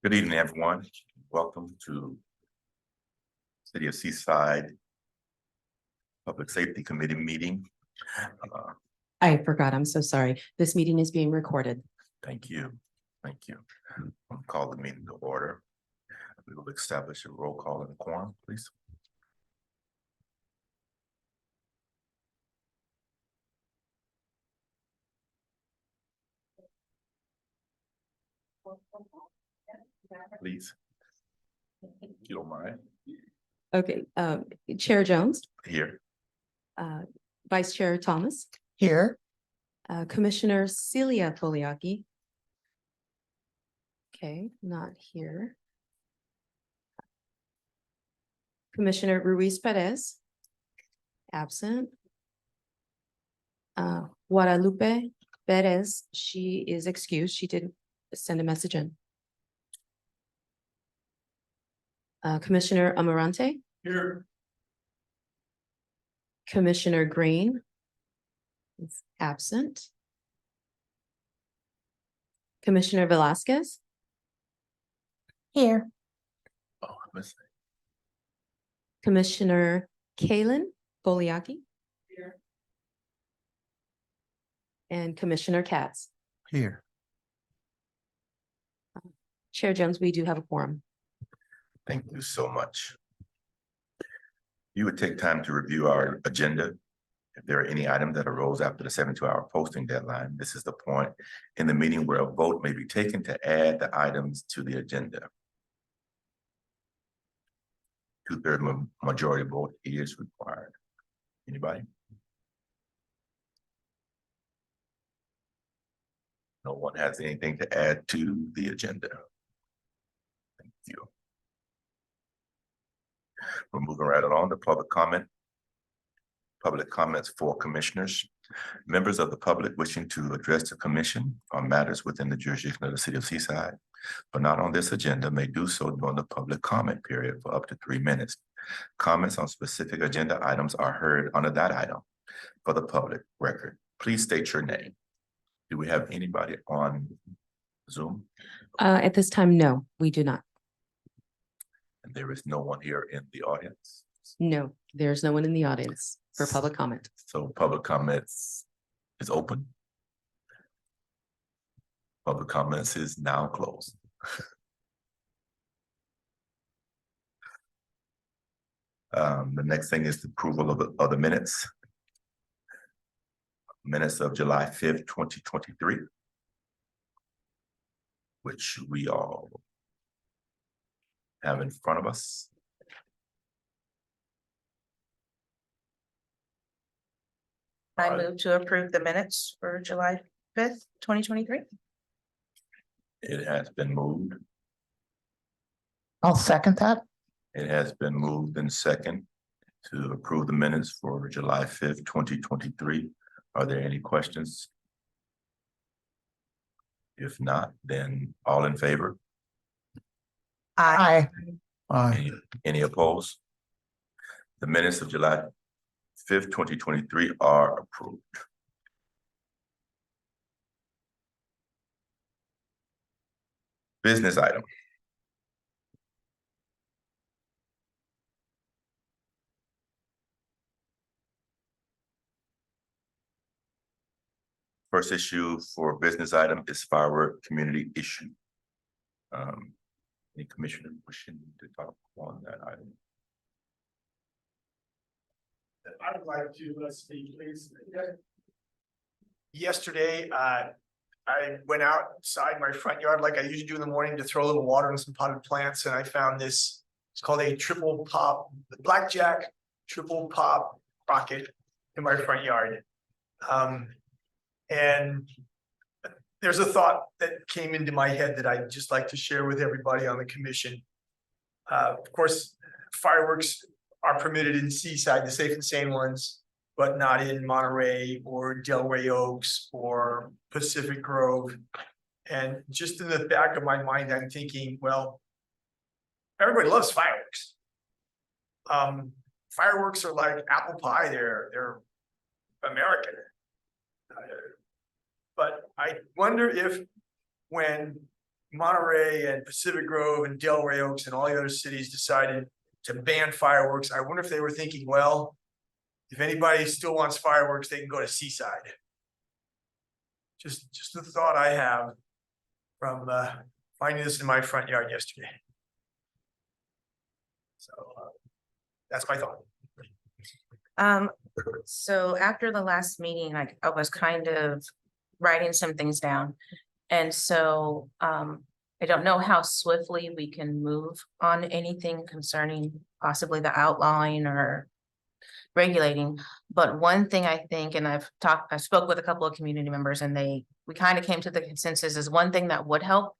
Good evening, everyone. Welcome to City of Seaside Public Safety Committee meeting. I forgot. I'm so sorry. This meeting is being recorded. Thank you. Thank you. I'll call the meeting to order. We will establish a roll call in the quorum, please. Please. If you don't mind. Okay, Chair Jones, Here. Vice Chair Thomas, Here. Commissioner Celia Foliaki. Okay, not here. Commissioner Ruiz Perez. Absent. Guadalupe Perez, she is excused. She didn't send a message in. Commissioner Amarante. Here. Commissioner Green is absent. Commissioner Velasquez, Here. Oh, I missed it. Commissioner Kalen Foliaki. Here. And Commissioner Katz. Here. Chair Jones, we do have a quorum. Thank you so much. You would take time to review our agenda. If there are any items that arose after the 72-hour posting deadline, this is the point in the meeting where a vote may be taken to add the items to the agenda. Two-thirds majority vote is required. Anybody? No one has anything to add to the agenda. Thank you. We're moving right along to public comment. Public comments for commissioners. Members of the public wishing to address the commission on matters within the jurisdiction of the City of Seaside, but not on this agenda, may do so during the public comment period for up to 3 minutes. Comments on specific agenda items are heard under that item for the public record. Please state your name. Do we have anybody on Zoom? At this time, no, we do not. And there is no one here in the audience. No, there's no one in the audience for public comment. So public comments is open. Public comments is now closed. The next thing is the approval of the minutes. Minutes of July 5th, 2023. Which we all have in front of us. I move to approve the minutes for July 5th, 2023. It has been moved. I'll second that. It has been moved and second to approve the minutes for July 5th, 2023. Are there any questions? If not, then all in favor? Aye. Aye. Any opposed? The minutes of July 5th, 2023 are approved. Business item. First issue for business item is firework community issue. Any commissioner wishing to talk on that item? I would like to speak, please. Yesterday, I went outside my front yard like I usually do in the morning to throw a little water on some potted plants, and I found this. It's called a triple pop, blackjack triple pop rocket in my front yard. And there's a thought that came into my head that I'd just like to share with everybody on the commission. Of course, fireworks are permitted in Seaside, the safe and sane ones, but not in Monterey or Delray Oaks or Pacific Grove. And just in the back of my mind, I'm thinking, well, everybody loves fireworks. Fireworks are like apple pie, they're American. But I wonder if when Monterey and Pacific Grove and Delray Oaks and all the other cities decided to ban fireworks. I wonder if they were thinking, well, if anybody still wants fireworks, they can go to Seaside. Just a thought I have from finding this in my front yard yesterday. So that's my thought. So after the last meeting, I was kind of writing some things down. And so, I don't know how swiftly we can move on anything concerning possibly the outlawing or regulating. But one thing I think, and I spoke with a couple of community members and we kind of came to the consensus is one thing that would help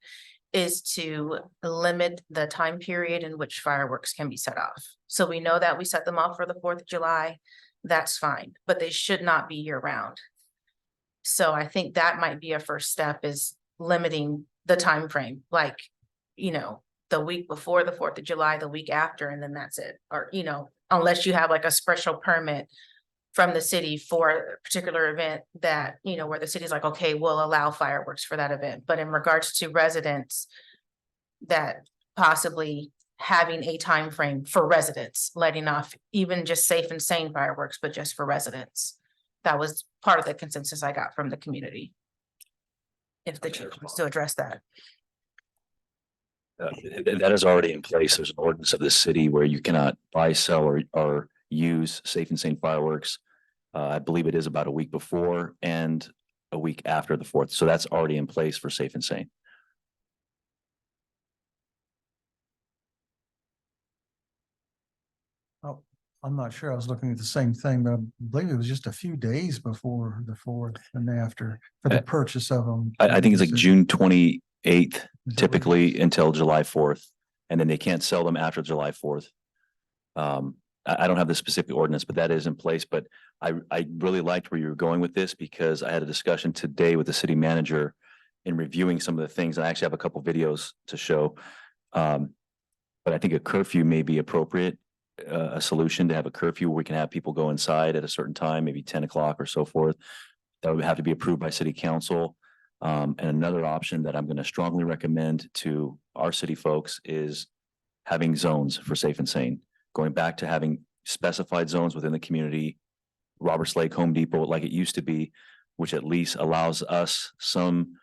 is to limit the time period in which fireworks can be set off. So we know that we set them off for the 4th of July, that's fine, but they should not be year round. So I think that might be a first step is limiting the time frame, like, the week before the 4th of July, the week after, and then that's it. Or, unless you have like a special permit from the city for a particular event that, where the city's like, okay, we'll allow fireworks for that event. But in regards to residents, that possibly having a time frame for residents, letting off even just safe and sane fireworks, but just for residents. That was part of the consensus I got from the community. If the chief wants to address that. That is already in place. There's an ordinance of the city where you cannot buy, sell, or use safe and sane fireworks. I believe it is about a week before and a week after the 4th. So that's already in place for safe and sane. I'm not sure. I was looking at the same thing, but I believe it was just a few days before the 4th and after for the purchase of them. I think it's like June 28th Is that what- typically until July 4th. And then they can't sell them after July 4th. I don't have the specific ordinance, but that is in place. But I really liked where you were going with this because I had a discussion today with the city manager in reviewing some of the things. I actually have a couple videos to show. But I think a curfew may be appropriate, a solution to have a curfew where we can have people go inside at a certain time, maybe 10 o'clock or so forth. That would have to be approved by city council. And another option that I'm going to strongly recommend to our city folks is having zones for safe and sane. Going back to having specified zones within the community, Roberts Lake, Home Depot, like it used to be, which at least allows us some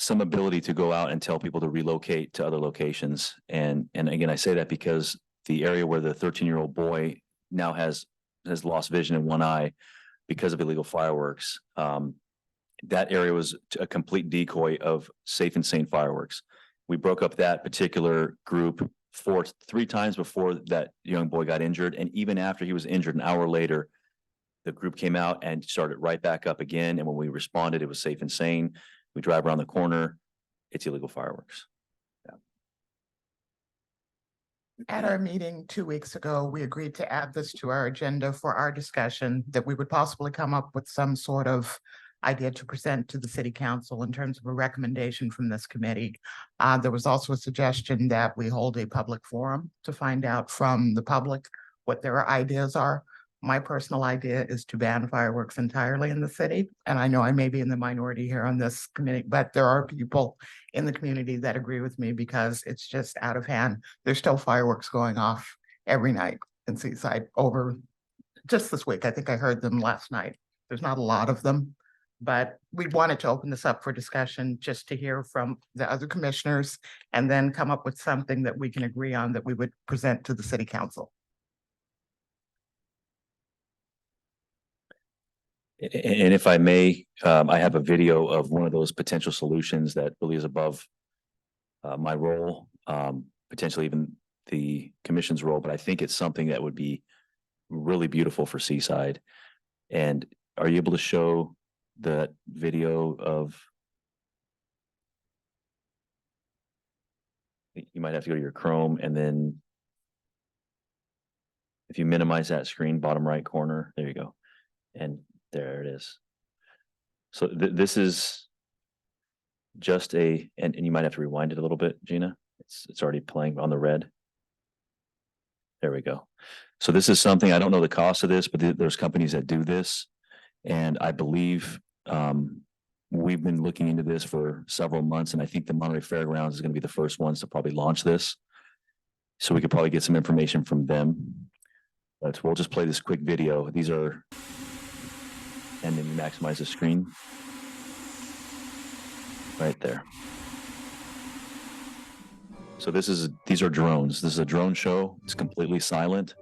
ability to go out and tell people to relocate to other locations. And again, I say that because the area where the 13-year-old boy now has lost vision in one eye because of illegal fireworks. That area was a complete decoy of safe and sane fireworks. We broke up that particular group 3 times before that young boy got injured. And even after he was injured, an hour later, the group came out and started right back up again. And when we responded, it was safe and sane. We drive around the corner, it's illegal fireworks. At our meeting 2 weeks ago, we agreed to add this to our agenda for our discussion, that we would possibly come up with some sort of idea to present to the city council in terms of a recommendation from this committee. There was also a suggestion that we hold a public forum to find out from the public what their ideas are. My personal idea is to ban fireworks entirely in the city. And I know I may be in the minority here on this committee, but there are people in the community that agree with me because it's just out of hand. There's still fireworks going off every night in Seaside over just this week. I think I heard them last night. There's not a lot of them, but we wanted to open this up for discussion just to hear from the other commissioners and then come up with something that we can agree on that we would present to the city council. And if I may, I have a video of one of those potential solutions that really is above my role, potentially even the commission's role, but I think it's something that would be really beautiful for Seaside. And are you able to show that video of? You might have to go to your Chrome and then if you minimize that screen, bottom right corner, there you go. And there it is. So this is just and you might have to rewind it a little bit, Gina. It's already playing on the red. There we go. So this is something, I don't know the cost of this, but there's companies that do this. And I believe we've been looking into this for several months, and I think the Monterey Fairgrounds is going to be the first ones to probably launch this. So we could probably get some information from them. But we'll just play this quick video. These are, and then maximize the screen. Right there. So these are drones. This is a drone show. It's completely silent.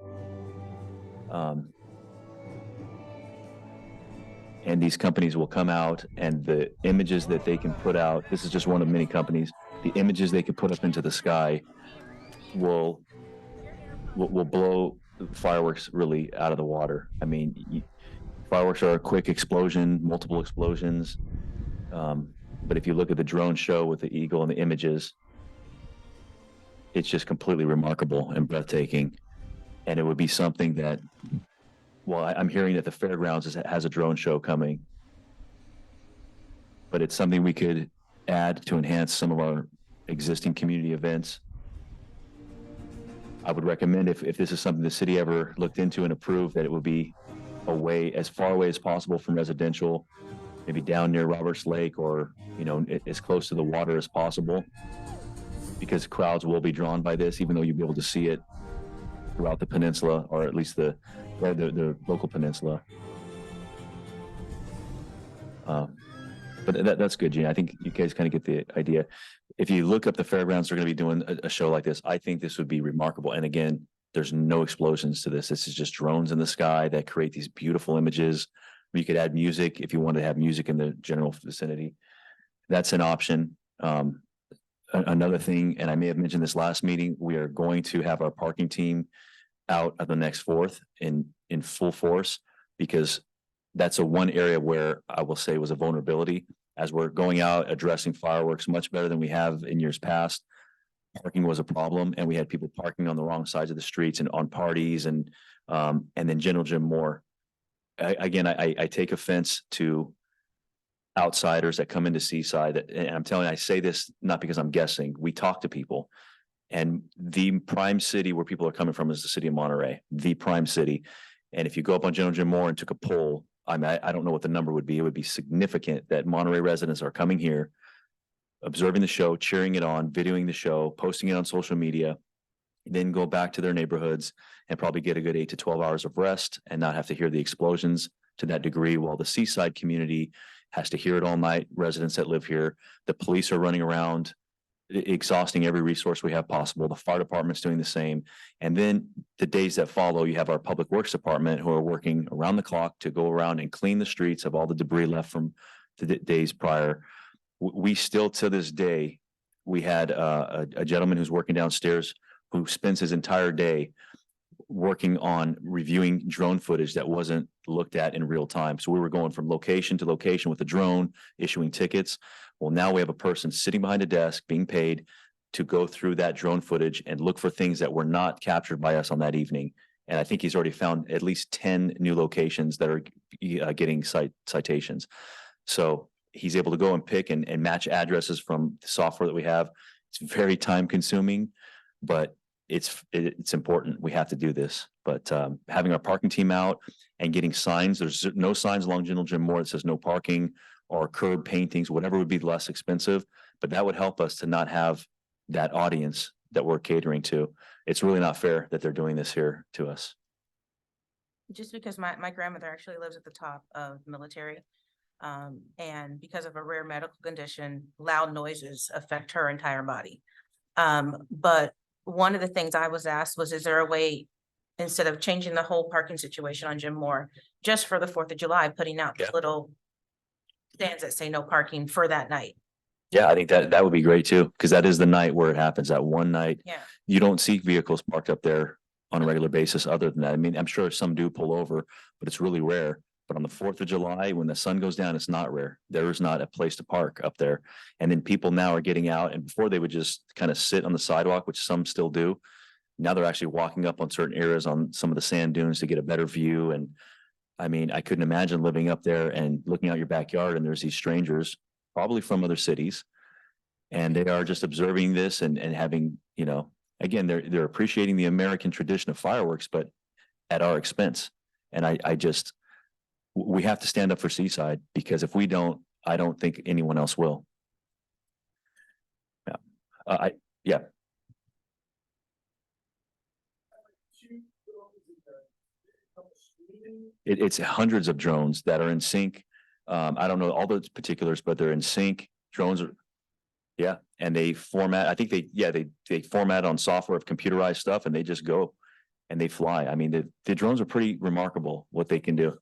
And these companies will come out, and the images that they can put out, this is just one of many companies, the images they can put up into the sky will blow fireworks really out of the water. I mean, fireworks are a quick explosion, multiple explosions. But if you look at the drone show with the eagle and the images, it's just completely remarkable and breathtaking. And it would be something that, well, I'm hearing that the fairgrounds has a drone show coming, but it's something we could add to enhance some of our existing community events. I would recommend if this is something the city ever looked into and approved, that it would be as far away as possible from residential, maybe down near Roberts Lake, or, you know, as close to the water as possible, because crowds will be drawn by this, even though you'll be able to see it throughout the peninsula, or at least the local peninsula. But that's good, Gene. I think you guys kind of get the idea. If you look up the fairgrounds, they're going to be doing a show like this. I think this would be remarkable. And again, there's no explosions to this. This is just drones in the sky that create these beautiful images. You could add music if you wanted to have music in the general vicinity. That's an option. Another thing, and I may have mentioned this last meeting, we are going to have our parking team out at the next 4th in full force, because that's one area where I will say was a vulnerability. As we're going out addressing fireworks much better than we have in years past, parking was a problem, and we had people parking on the wrong sides of the streets and on parties, and then General Jim Moore. I take offense to outsiders that come into Seaside, and I'm telling you, I say this not because I'm guessing. We talk to people, and the prime city where people are coming from is the city of Monterey, the prime city. And if you go up on General Jim Moore and took a poll, I don't know what the number would be. It would be significant that Monterey residents are coming here, observing the show, cheering it on, videoing the show, posting it on social media, then go back to their neighborhoods and probably get a good 8 to 12 hours of rest and not have to hear the explosions to that degree, while the Seaside community has to hear it all night. Residents that live here, the police are running around, exhausting every resource we have possible. The fire department's doing the same. And then the days that follow, you have our public works department who are working around the clock to go around and clean the streets of all the debris left from the days prior. We still, to this day, we had a gentleman who's working downstairs who spends his entire day working on reviewing drone footage that wasn't looked at in real time. So we were going from location to location with a drone, issuing tickets. Well, now we have a person sitting behind a desk being paid to go through that drone footage and look for things that were not captured by us on that evening. And I think he's already found at least 10 new locations that are getting citations. So he's able to go and pick and match addresses from the software that we have. It's very time consuming, but it's important. We have to do this. But having our parking team out and getting signs, there's no signs along General Jim Moore that says no parking, or curb paintings, whatever would be less expensive, but that would help us to not have that audience that we're catering to. It's really not fair that they're doing this here to us. Just because my grandmother actually lives at the top of Military. And because of a rare medical condition, loud noises affect her entire body. But one of the things I was asked was, is there a way, instead of changing the whole parking situation on Jim Moore, just for the 4th of July, putting out Yeah. little stands that say no parking for that night? Yeah, I think that would be great too, because that is the night where it happens. That one night, Yeah. you don't see vehicles parked up there on a regular basis other than that. I mean, I'm sure some do pull over, but it's really rare. But on the 4th of July, when the sun goes down, it's not rare. There is not a place to park up there. And then people now are getting out, and before they would just kind of sit on the sidewalk, which some still do. Now they're actually walking up on certain areas on some of the sand dunes to get a better view. And I mean, I couldn't imagine living up there and looking out your backyard and there's these strangers, probably from other cities. And they are just observing this and having, you know, again, they're appreciating the American tradition of fireworks, but at our expense. And we have to stand up for Seaside, because if we don't, I don't think anyone else will. Yeah, yeah. It's hundreds of drones that are in sync. I don't know all those particulars, but they're in sync. Drones are, yeah, and they format, I think they format on software of computerized stuff and they just go and they fly. I mean, the drones are pretty remarkable what they can do.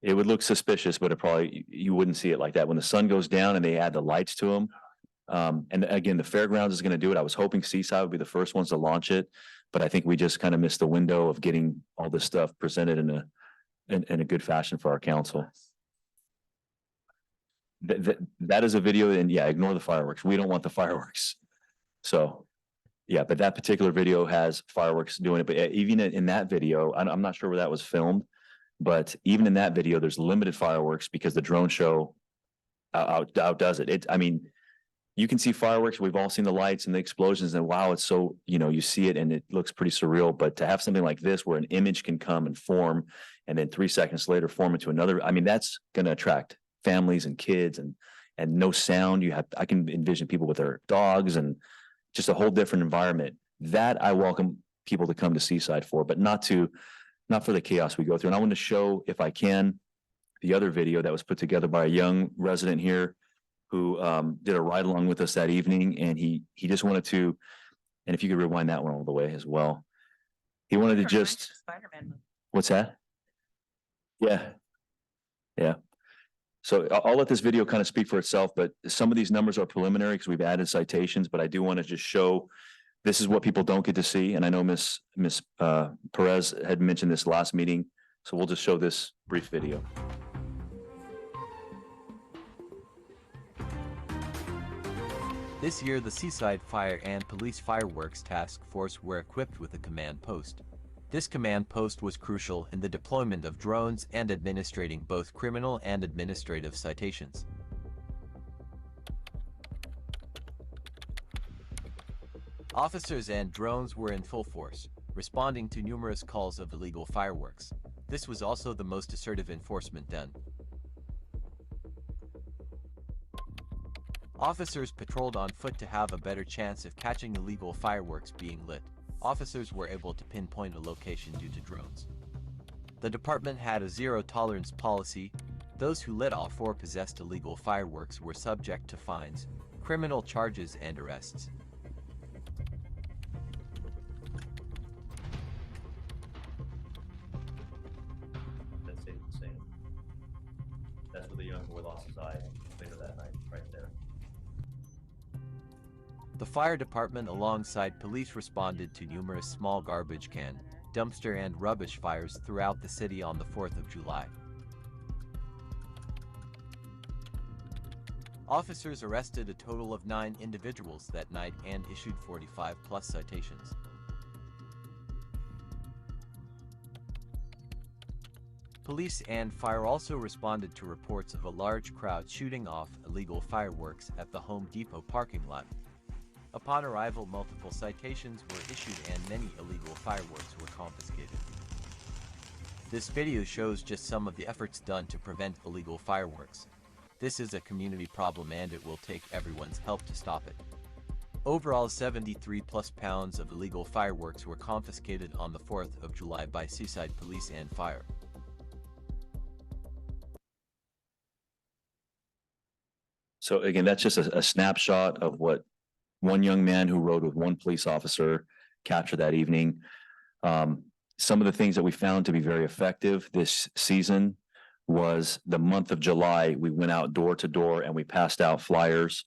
It would look suspicious, but it probably, you wouldn't see it like that. When the sun goes down and they add the lights to them. And again, the fairgrounds is gonna do it. I was hoping Seaside would be the first ones to launch it, but I think we just kind of missed the window of getting all this stuff presented in a good fashion for our council. That is a video, and yeah, ignore the fireworks. We don't want the fireworks. So, yeah, but that particular video has fireworks doing it. But even in that video, I'm not sure where that was filmed, but even in that video, there's limited fireworks because the drone show outdoes it. I mean, you can see fireworks. We've all seen the lights and the explosions, and wow, it's so, you see it and it looks pretty surreal. But to have something like this where an image can come and form, and then 3 seconds later form into another, I mean, that's going to attract families and kids, and no sound. I can envision people with their dogs and just a whole different environment. That I welcome people to come to Seaside for, but not for the chaos we go through. And I want to show, if I can, the other video that was put together by a young resident here who did a ride along with us that evening, and he just wanted to, and if you could rewind that one all the way as well. He wanted to just, Spider-Man movie. what's that? Yeah. Yeah. So I'll let this video kind of speak for itself, but some of these numbers are preliminary because we've added citations, but I do want to just show this is what people don't get to see. And I know Miss Perez had mentioned this last meeting, so we'll just show this brief video. This year, the Seaside Fire and Police Fireworks Task Force were equipped with a command post. This command post was crucial in the deployment of drones and administrating both criminal and administrative citations. Officers and drones were in full force, responding to numerous calls of illegal fireworks. This was also the most assertive enforcement done. Officers patrolled on foot to have a better chance of catching illegal fireworks being lit. Officers were able to pinpoint a location due to drones. The department had a zero-tolerance policy. Those who lit off or possessed illegal fireworks were subject to fines, criminal charges, and arrests. That stayed the same. That's where the young boy lost his eye later that night, right there. The fire department alongside police responded to numerous small garbage can, dumpster and rubbish fires throughout the city on the 4th of July. Officers arrested a total of 9 individuals that night and issued 45+ citations. Police and fire also responded to reports of a large crowd shooting off illegal fireworks at the Home Depot parking lot. Upon arrival, multiple citations were issued and many illegal fireworks were confiscated. This video shows just some of the efforts done to prevent illegal fireworks. This is a community problem and it will take everyone's help to stop it. Overall, 73+ pounds of illegal fireworks were confiscated on the 4th of July by Seaside Police and Fire. So again, that's just a snapshot of what one young man who rode with one police officer captured that evening. Some of the things that we found to be very effective this season was the month of July. We went out door to door and we passed out flyers,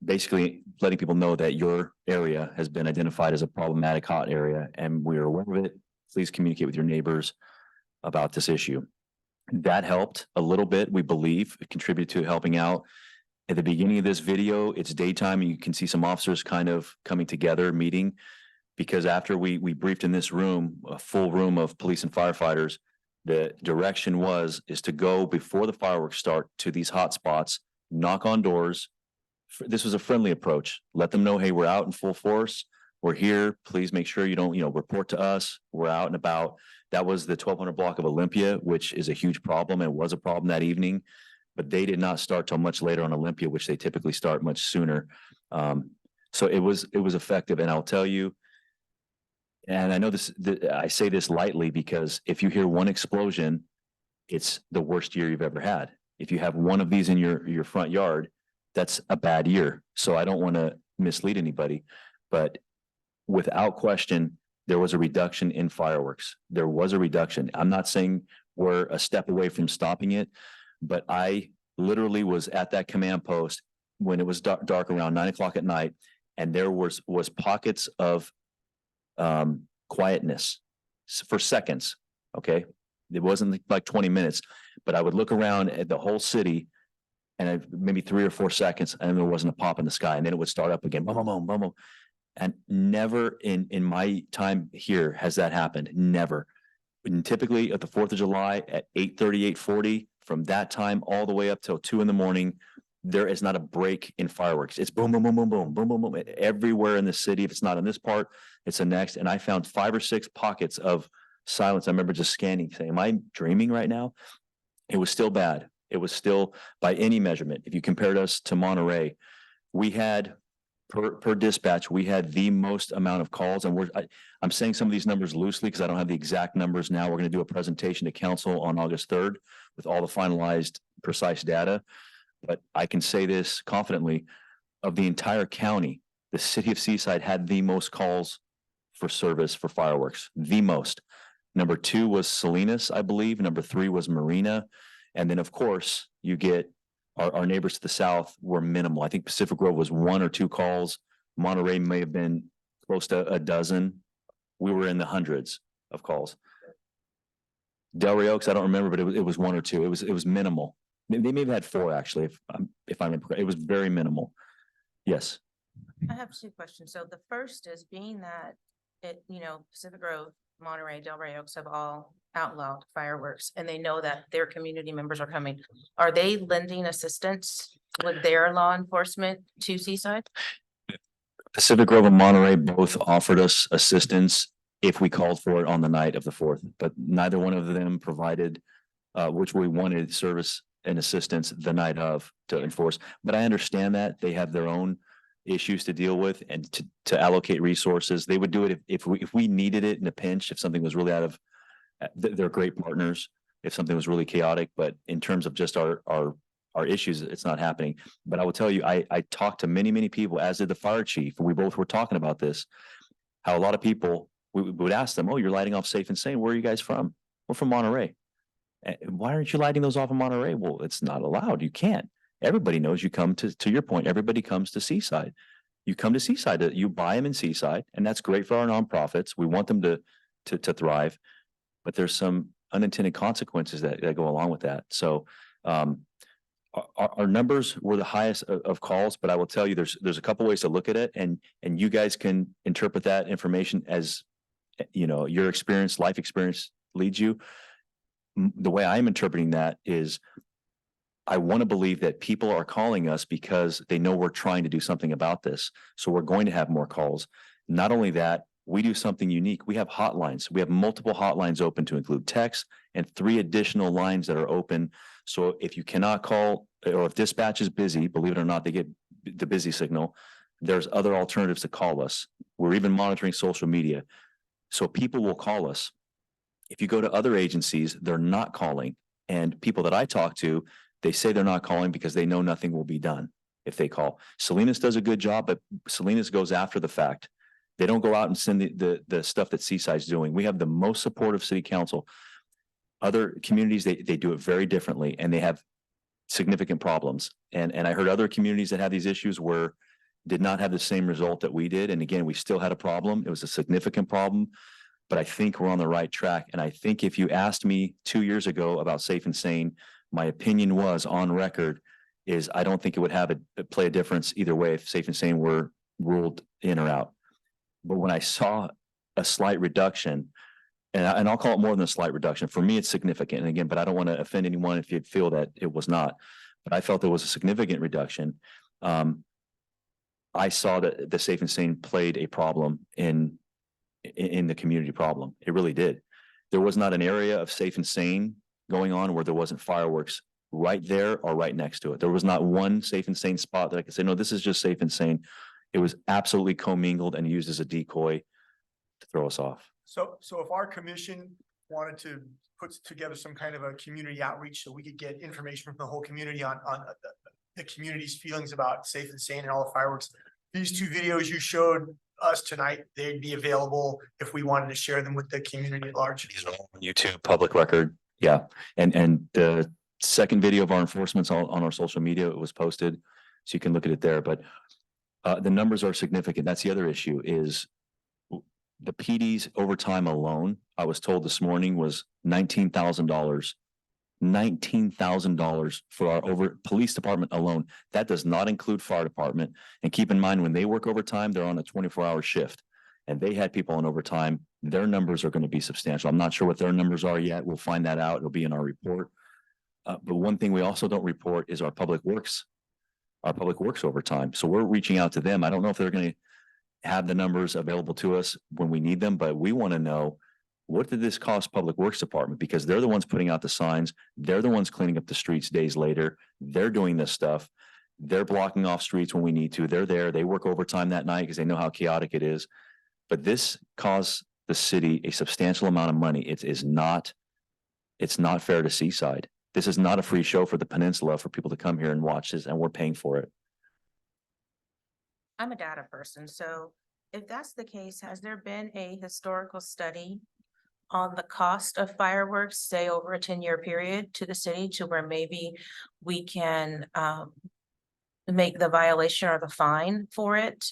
basically letting people know that your area has been identified as a problematic hot area and we are aware of it. Please communicate with your neighbors about this issue. That helped a little bit, we believe. It contributed to helping out. At the beginning of this video, it's daytime and you can see some officers kind of coming together, meeting, because after we briefed in this room, a full room of police and firefighters, the direction is to go before the fireworks start to these hot spots, knock on doors. This was a friendly approach. Let them know, hey, we're out in full force. we're here. Please make sure you don't, report to us. We're out and about. That was the 1200 block of Olympia, which is a huge problem and was a problem that evening. But they did not start till much later on Olympia, which they typically start much sooner. So it was effective. And I'll tell you, and I know I say this lightly because if you hear one explosion, it's the worst year you've ever had. If you have one of these in your front yard, that's a bad year. So I don't want to mislead anybody, but without question, there was a reduction in fireworks. There was a reduction. I'm not saying we're a step away from stopping it, but I literally was at that command post when it was dark around 9 o'clock at night, and there was pockets of quietness for seconds. Okay, it wasn't like 20 minutes, but I would look around at the whole city, and maybe 3 or 4 seconds, and there wasn't a pop in the sky, and then it would start up again, boom, boom, boom, boom, boom. And never in my time here has that happened. Never. And typically at the 4th of July at 8:30, 8:40, from that time all the way up till 2 in the morning, there is not a break in fireworks. It's boom, boom, boom, boom, boom, boom, boom, boom, everywhere in the city. If it's not in this part, it's the next. And I found 5 or 6 pockets of silence. I remember just scanning, saying, am I dreaming right now? It was still bad. It was still, by any measurement, if you compared us to Monterey, we had per dispatch, we had the most amount of calls. And I'm saying some of these numbers loosely because I don't have the exact numbers now. We're going to do a presentation to council on August 3rd with all the finalized precise data. But I can say this confidently, of the entire county, the city of Seaside had the most calls for service for fireworks, the most. Number 2 was Salinas, I believe. Number 3 was Marina. And then, of course, you get our neighbors to the south were minimal. I think Pacific Grove was 1 or 2 calls. Monterey may have been close to a dozen. We were in the hundreds of calls. Delray Oaks, I don't remember, but it was 1 or 2. It was minimal. They may have had 4 actually, if I remember correctly. It was very minimal. Yes. I have 2 questions. So the first is, being that Pacific Grove, Monterey, Delray Oaks have all outlawed fireworks, and they know that their community members are coming. Are they lending assistance with their law enforcement to Seaside? Pacific Grove and Monterey both offered us assistance if we called for it on the night of the 4th, but neither one of them provided which we wanted service and assistance the night of to enforce. But I understand that they have their own issues to deal with, and to allocate resources. They would do it if we needed it in a pinch, if something was really out of, they're great partners, if something was really chaotic. But in terms of just our issues, it's not happening. But I will tell you, I talked to many people, as did the fire chief. We both were talking about this, how a lot of people, we would ask them, oh, you're lighting off Safe and Sane. Where are you guys from? We're from Monterey. Why aren't you lighting those off in Monterey? Well, it's not allowed. You can't. Everybody knows you come to your point. Everybody comes to Seaside. You come to Seaside, you buy them in Seaside, and that's great for our nonprofits. We want them to thrive, but there's some unintended consequences that go along with that. So our numbers were the highest of calls, but I will tell you, there's a couple ways to look at it, and you guys can interpret that information as your experience, life experience leads you. The way I'm interpreting that is, I want to believe that people are calling us because they know we're trying to do something about this. So we're going to have more calls. Not only that, we do something unique. We have hotlines. We have multiple hotlines open to include text, and 3 additional lines that are open. So if you cannot call, or if dispatch is busy, believe it or not, they get the busy signal. There's other alternatives to call us. We're even monitoring social media. So people will call us. If you go to other agencies, they're not calling. And people that I talk to, they say they're not calling because they know nothing will be done if they call. Salinas does a good job, but Salinas goes after the fact. They don't go out and send the stuff that Seaside's doing. We have the most supportive city council. Other communities, they do it very differently, and they have significant problems. And I heard other communities that have these issues did not have the same result that we did. And again, we still had a problem. It was a significant problem, but I think we're on the right track. And I think if you asked me 2 years ago about Safe and Sane, my opinion was, on record, is I don't think it would play a difference either way if Safe and Sane were ruled in or out. But when I saw a slight reduction, and I'll call it more than a slight reduction, for me it's significant. And again, but I don't want to offend anyone if you feel that it was not. But I felt there was a significant reduction. I I saw that the Safe and Sane played a problem in the community problem. It really did. There was not an area of Safe and Sane going on where there wasn't fireworks right there or right next to it. There was not one Safe and Sane spot that I could say, no, this is just Safe and Sane. It was absolutely commingled and used as a decoy to throw us off. So if our commission wanted to put together some kind of a community outreach so we could get information from the whole community on the community's feelings about Safe and Sane and all the fireworks, these two videos you showed us tonight, they'd be available if we wanted to share them with the community at large. These are all on YouTube, public record. Yeah. And the second video of our enforcement's on our social media. It was posted, so you can look at it there. But the numbers are significant. That's the other issue is the PD's overtime alone, I was told this morning, was $19,000. $19,000 for our police department alone. That does not include fire department. And keep in mind, when they work overtime, they're on a 24-hour shift. And they had people on overtime. Their numbers are going to be substantial. I'm not sure what their numbers are yet. We'll find that out. It'll be in our report. But one thing we also don't report is our public works overtime. So we're reaching out to them. I don't know if they're going to have the numbers available to us when we need them, but we want to know, what did this cost Public Works Department? Because they're the ones putting out the signs. They're the ones cleaning up the streets days later. They're doing this stuff. They're blocking off streets when we need to. They're there. They work overtime that night because they know how chaotic it is. But this costs the city a substantial amount of money. It's not fair to Seaside. This is not a free show for the peninsula for people to come here and watch this, and we're paying for it. I'm a data person, so if that's the case, has there been a historical study on the cost of fireworks, say over a 10-year period to the city, to where maybe we can make the violation or the fine for it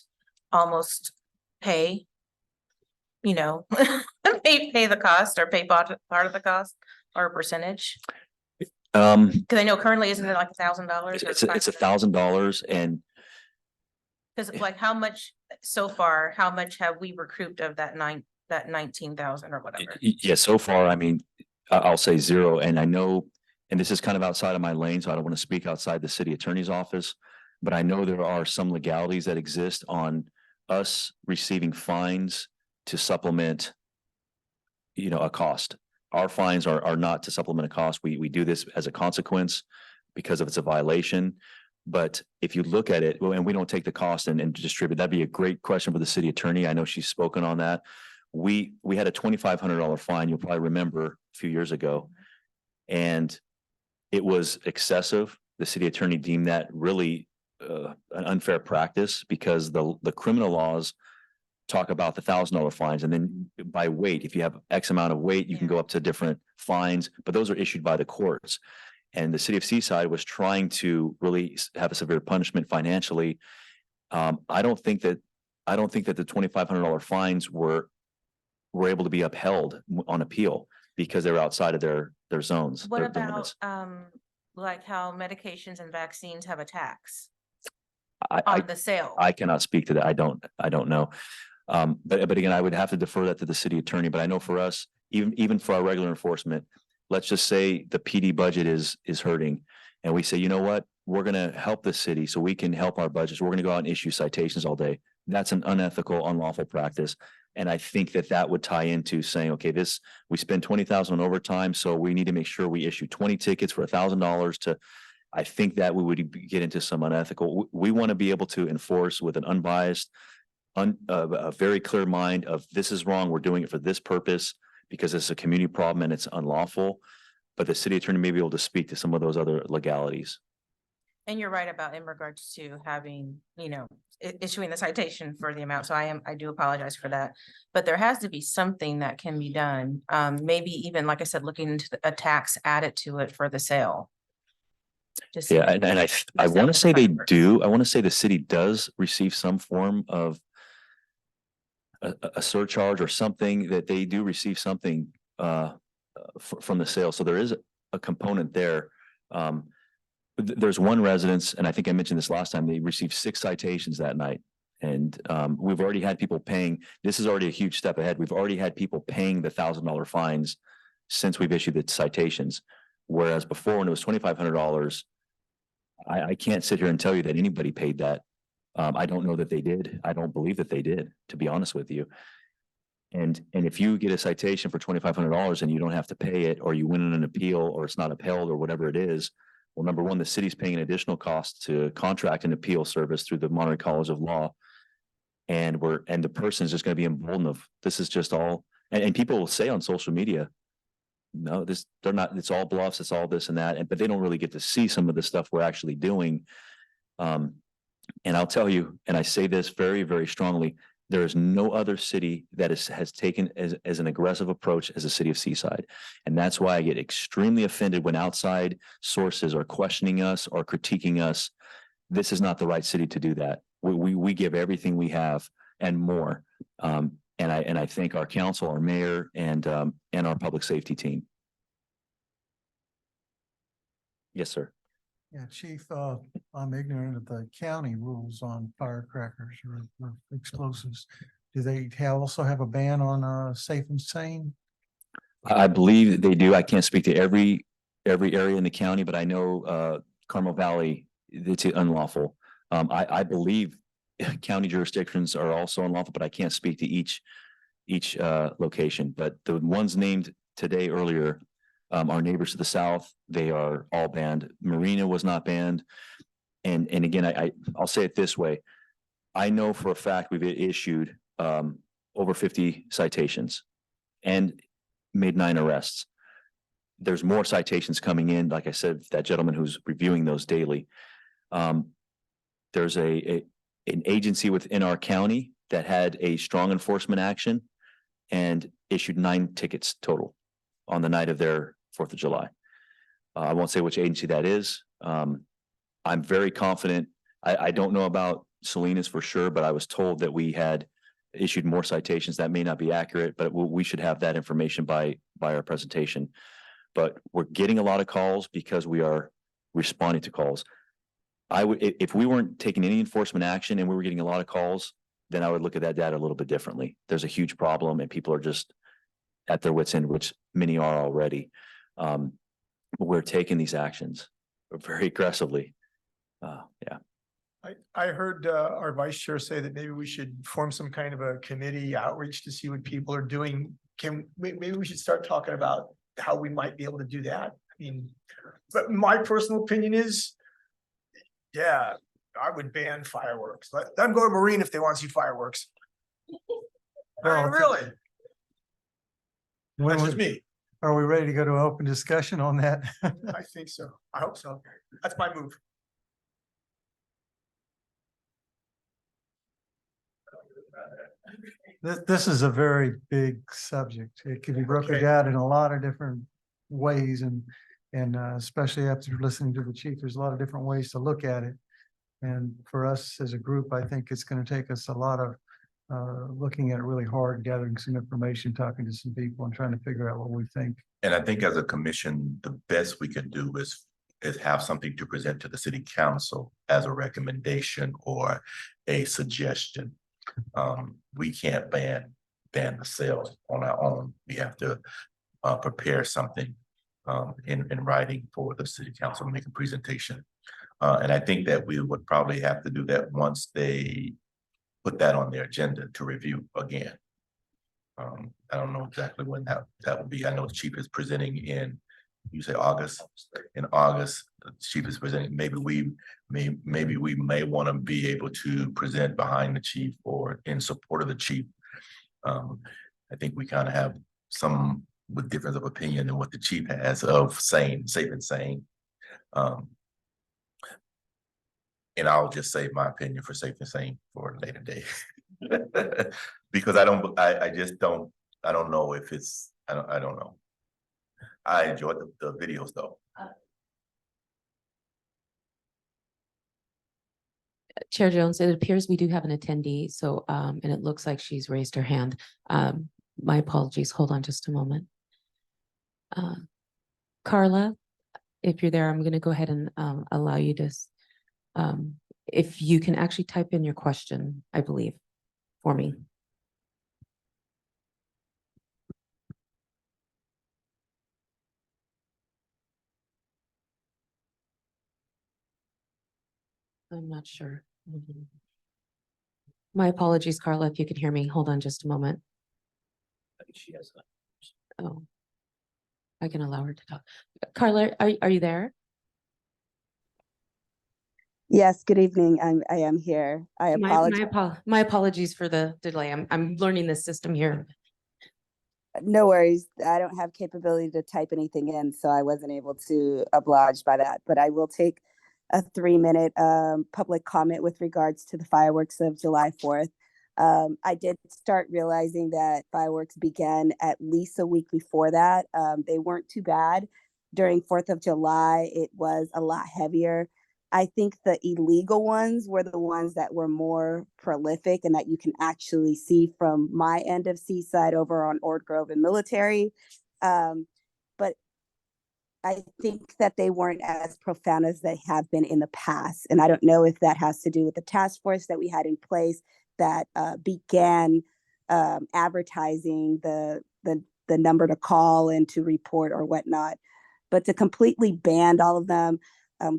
almost pay, pay the cost or pay part of the cost or a percentage? Because I know currently, isn't it like $1,000? It's $1,000, and because like how much so far, how much have we recouped of that 19,000 or whatever? yeah, so far, I mean, I'll say zero. And I know, and this is kind of outside of my lane, so I don't want to speak outside the city attorney's office, but I know there are some legalities that exist on us receiving fines to supplement, a cost. Our fines are not to supplement a cost. We do this as a consequence because of it's a violation. But if you look at it, and we don't take the cost and distribute, that'd be a great question for the city attorney. I know she's spoken on that. We had a $2,500 fine, you'll probably remember, a few years ago. And it was excessive. The city attorney deemed that really an unfair practice because the criminal laws talk about the $1,000 fines, and then by weight, if you have X amount of weight, you can go up to different fines, but those are issued by the courts. And the city of Seaside was trying to really have a severe punishment financially. I don't think that the $2,500 fines were able to be upheld on appeal because they were outside of their zones. What their about limits. like how medications and vaccines have a tax I on the sale? I cannot speak to that. I don't know. But again, I would have to defer that to the city attorney. But I know for us, even for our regular enforcement, let's just say the PD budget is hurting, and we say, you know what, we're going to help the city so we can help our budgets. We're going to go out and issue citations all day. That's an unethical, unlawful practice. And I think that would tie into saying, okay, we spend $20,000 on overtime, so we need to make sure we issue 20 tickets for $1,000 to. I think that we would get into some unethical. We want to be able to enforce with an unbiased, a very clear mind of this is wrong. We're doing it for this purpose because it's a community problem and it's unlawful. But the city attorney may be able to speak to some of those other legalities. And you're right about in regards to having, issuing the citation for the amount. So I do apologize for that. But there has to be something that can be done. Maybe even, like I said, looking into a tax added to it for the sale. Just Yeah, and I want to say they do. I want to say the city does receive some form of a surcharge or something, that they do receive something from the sale. So there is a component there. There's one residence, and I think I mentioned this last time, they received 6 citations that night. And we've already had people paying. This is already a huge step ahead. We've already had people paying the $1,000 fines since we've issued the citations. Whereas before, when it was $2,500, I can't sit here and tell you that anybody paid that I don't know that they did. I don't believe that they did, to be honest with you. And if you get a citation for $2,500 and you don't have to pay it, or you win in an appeal, or it's not upheld, or whatever it is, well, number one, the city's paying an additional cost to contract an appeal service through the Monterey College of Law. And the person is just going to be emboldened of, this is just all, and people will say on social media, no, they're not, it's all bluffs, it's all this and that, but they don't really get to see some of the stuff we're actually doing. And I'll tell you, and I say this very, very strongly, there is no other city that has taken as an aggressive approach as the city of Seaside. And that's why I get extremely offended when outside sources are questioning us or critiquing us. This is not the right city to do that. We give everything we have and more. And I thank our council, our mayor, and our public safety team. Yes, sir. Yeah, Chief, I'm ignorant of the county rules on firecrackers or explosives. Do they also have a ban on safe and sane? I believe that they do. I can't speak to every area in the county, but I know Carmel Valley, it's unlawful. I believe county jurisdictions are also unlawful, but I can't speak to each location. But the ones named today earlier, our neighbors to the south, they are all banned. Marina was not banned. And again, I'll say it this way. I know for a fact we've issued over 50 citations and made 9 arrests. There's more citations coming in. Like I said, that gentleman who's reviewing those daily. There's an agency within our county that had a strong enforcement action and issued 9 tickets total on the night of their 4th of July. I won't say which agency that is. I'm very confident. I don't know about Salinas for sure, but I was told that we had issued more citations. That may not be accurate, but we should have that information by our presentation. But we're getting a lot of calls because we are responding to calls. If we weren't taking any enforcement action and we were getting a lot of calls, then I would look at that data a little bit differently. There's a huge problem and people are just at their wits' end, which many are already. But we're taking these actions very aggressively. Yeah. I heard our vice chair say that maybe we should form some kind of a committee outreach to see what people are doing. Maybe we should start talking about how we might be able to do that. I mean, but my personal opinion is, yeah, I would ban fireworks. Let them go to Marine if they want to see fireworks. I mean, really, that's just me. Are we ready to go to open discussion on that? I think so. I hope so. That's my move. This is a very big subject. It can be broken Okay. down in a lot of different ways and especially after listening to the chief, there's a lot of different ways to look at it. And for us as a group, I think it's going to take us a lot of looking at it really hard, gathering some information, talking to some people and trying to figure out what we think. And I think as a commission, the best we can do is have something to present to the city council as a recommendation or a suggestion. We can't ban the sales on our own. We have to prepare something in writing for the city council to make a presentation. And I think that we would probably have to do that once they put that on their agenda to review again. I don't know exactly when that will be. I know the chief is presenting in, you say August. In August, the chief is presenting. Maybe we may want to be able to present behind the chief or in support of the chief. I think we kind of have some with difference of opinion than what the chief has of safe and sane. And I'll just save my opinion for safe and sane for a later day. Because I don't know if it's, I don't know. I enjoyed the videos though. Chair Jones, it appears we do have an attendee, so, and it looks like she's raised her hand. My apologies. Hold on just a moment. Carla, if you're there, I'm going to go ahead and allow you to, if you can actually type in your question, I believe, for me. I'm not sure. My apologies, Carla, if you could hear me. Hold on just a moment. She has. Oh. I can allow her to talk. Carla, are you there? Yes, good evening. I am here. I apologize. My apologies for the delay. I'm learning the system here. No worries. I don't have capability to type anything in, so I wasn't able to oblige by that. But I will take a 3-minute public comment with regards to the fireworks of July 4th. I did start realizing that fireworks began at least a week before that. They weren't too bad. During 4th of July, it was a lot heavier. I think the illegal ones were the ones that were more prolific and that you can actually see from my end of Seaside over on Ord Grove and Military. But I think that they weren't as profound as they have been in the past. And I don't know if that has to do with the task force that we had in place that began advertising the number to call and to report or whatnot. But to completely ban all of them,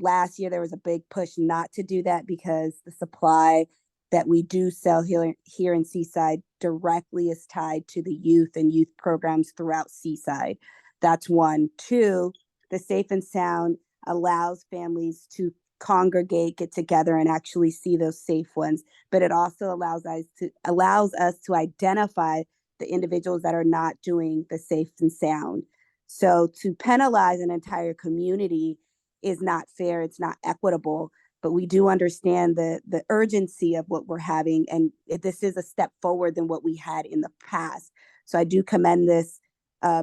last year there was a big push not to do that because the supply that we do sell here in Seaside directly is tied to the youth and youth programs throughout Seaside. That's one. Two, the Safe and Sound allows families to congregate, get together, and actually see those safe ones. But it also allows us to identify the individuals that are not doing the Safe and Sound. So to penalize an entire community is not fair. It's not equitable. But we do understand the urgency of what we're having, and this is a step forward than what we had in the past. So I do commend this